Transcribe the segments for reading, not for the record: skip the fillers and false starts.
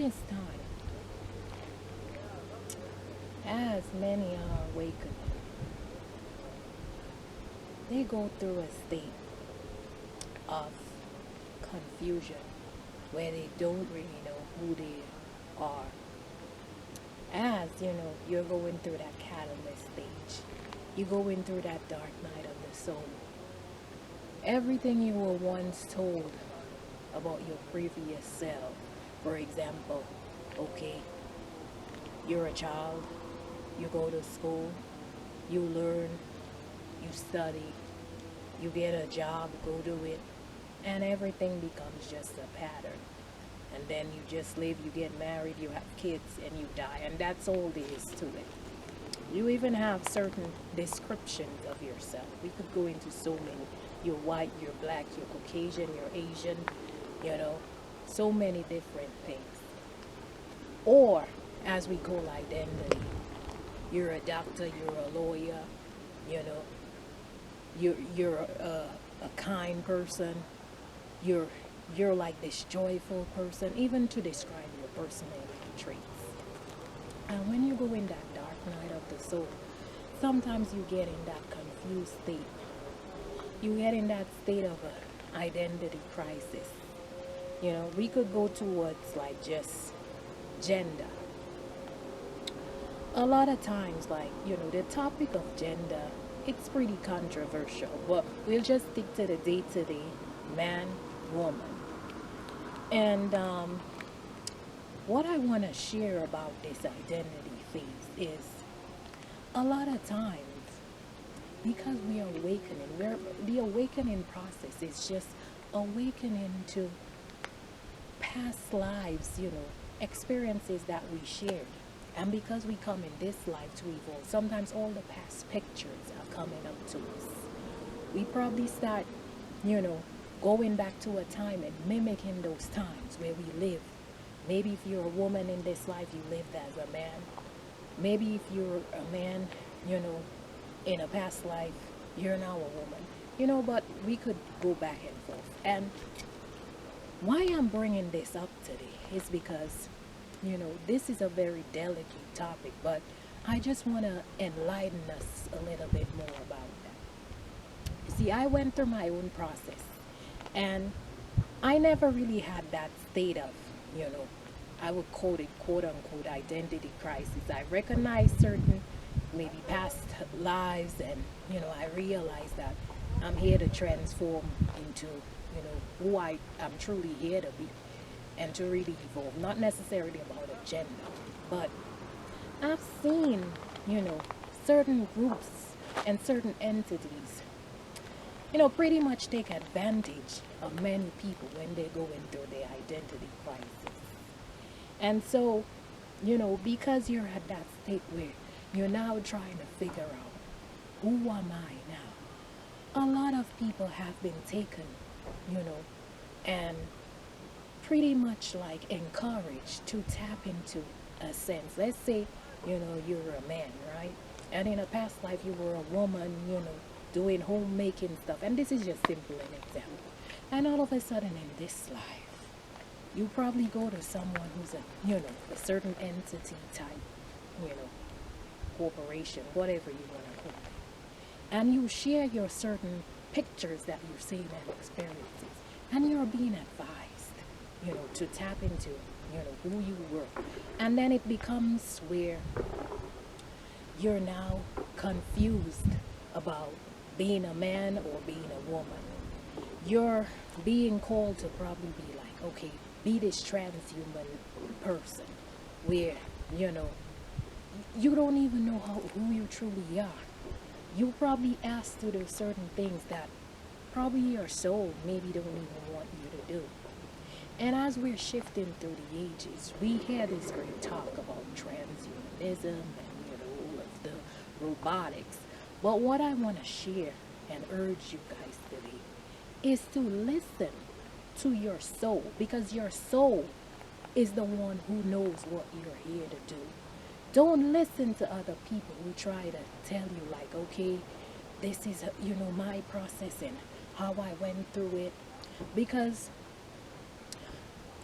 this time, as many are awakening, they go through a state of confusion where they don't really know who they are. As you're going through that catalyst stage, you're going through that dark night of the soul. Everything you were once told about your previous self, for example, okay, you're a child, you go to school, you learn, you study, you get a job, go do it, and everything becomes just a pattern. And then you just live, you get married, you have kids, and you die, and that's all there is to it. You even have certain descriptions of yourself. We could go into so many. You're white, you're black, you're Caucasian, you're Asian, you know, so many different things. Or, as we call identity, you're a doctor, you're a lawyer, you know, you're a kind person, you're like this joyful person, even to describe your personality traits. And when you go in that dark night of the soul, sometimes you get in that confused state. You get in that state of an identity crisis. We could go towards like just gender. A lot of times, like, the topic of gender, it's pretty controversial, but we'll just stick to the day-to-day man, woman. And what I want to share about this identity phase is a lot of times, because we are awakening, the awakening process is just awakening to past lives, experiences that we shared. And because we come in this life to evolve, sometimes all the past pictures are coming up to us. We probably start, going back to a time and mimicking those times where we live. Maybe if you're a woman in this life, you lived as a man. Maybe if you're a man, in a past life, you're now a woman. But we could go back and forth. And why I'm bringing this up today is because, this is a very delicate topic, but I just want to enlighten us a little bit more about that. See, I went through my own process, and I never really had that state of, I would call it quote unquote identity crisis. I recognized certain maybe past lives, and I realized that I'm here to transform into who I am truly here to be, and to really evolve. Not necessarily about a gender, but I've seen certain groups and certain entities pretty much take advantage of many people when they're going through their identity crisis. And so because you're at that state where you're now trying to figure out, who am I now? A lot of people have been taken, and pretty much like encouraged to tap into a sense. Let's say, you're a man, right? And in a past life, you were a woman, doing homemaking stuff. And this is just simple an example. And all of a sudden in this life, you probably go to someone who's a certain entity type, corporation, whatever you want to call it. And you share your certain pictures that you've seen and experiences. And you're being advised, to tap into, who you were. And then it becomes where you're now confused about being a man or being a woman. You're being called to probably be like, okay, be this transhuman person where, you don't even know who you truly are. You probably asked to do certain things that probably your soul maybe don't even want you to do. And as we're shifting through the ages, we hear this great talk about transhumanism and all of the robotics. But what I want to share and urge you guys today is to listen to your soul, because your soul is the one who knows what you're here to do. Don't listen to other people who try to tell you like, okay, this is my process and how I went through it, because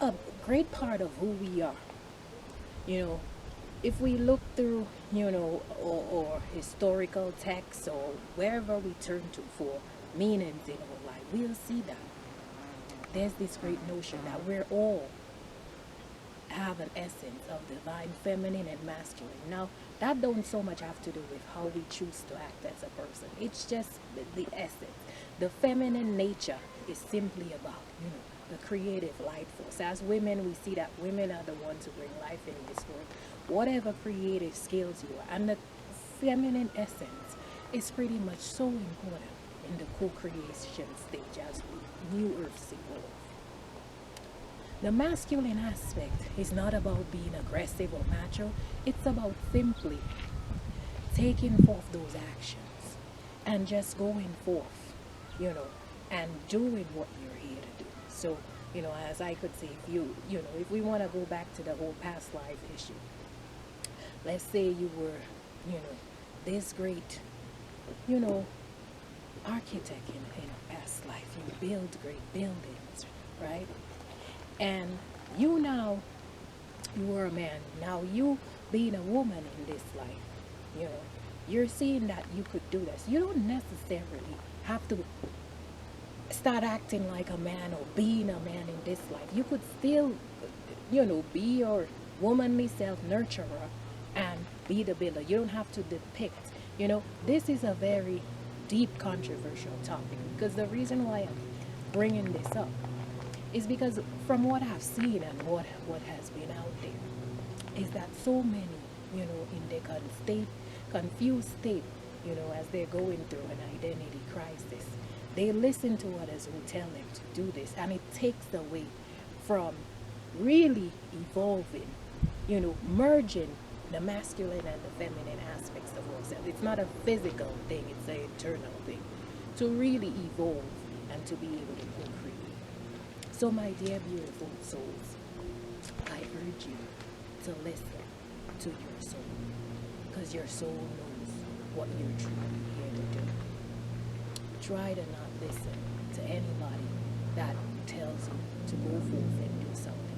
a great part of who we are You know, if we look through, or historical texts or wherever we turn to for meanings in our life, we'll see that there's this great notion that we're all have an essence of divine feminine and masculine. Now, that don't so much have to do with how we choose to act as a person. It's just the essence. The feminine nature is simply about, the creative light force. As women, we see that women are the ones who bring life in this world. Whatever creative skills you are, and the feminine essence is pretty much so important in the co-creation stage as new earths evolve. The masculine aspect is not about being aggressive or macho, it's about simply taking forth those actions and just going forth, and doing what you're here to do. So, as I could say, if we want to go back to the whole past life issue, let's say you were, this great, you know, architect in a past life. You build great buildings, right? And you are a man. Now you being a woman in this life, you know, you're seeing that you could do this. You don't necessarily have to start acting like a man or being a man in this life. You could still, be your womanly self, nurturer, and be the builder. You don't have to depict. This is a very deep, controversial topic because the reason why I'm bringing this up is because from what I've seen and what has been out there is that so many, in their confused state, as they're going through an identity crisis, they listen to others who tell them to do this, and it takes away from really evolving, merging the masculine and the feminine aspects of ourselves. It's not a physical thing, it's an internal thing. To really evolve and to be able to co-create. So my dear beautiful souls, I urge you to listen to your soul, because your soul knows what you're truly here to do. Try to not listen to anybody that tells you to go forth and do something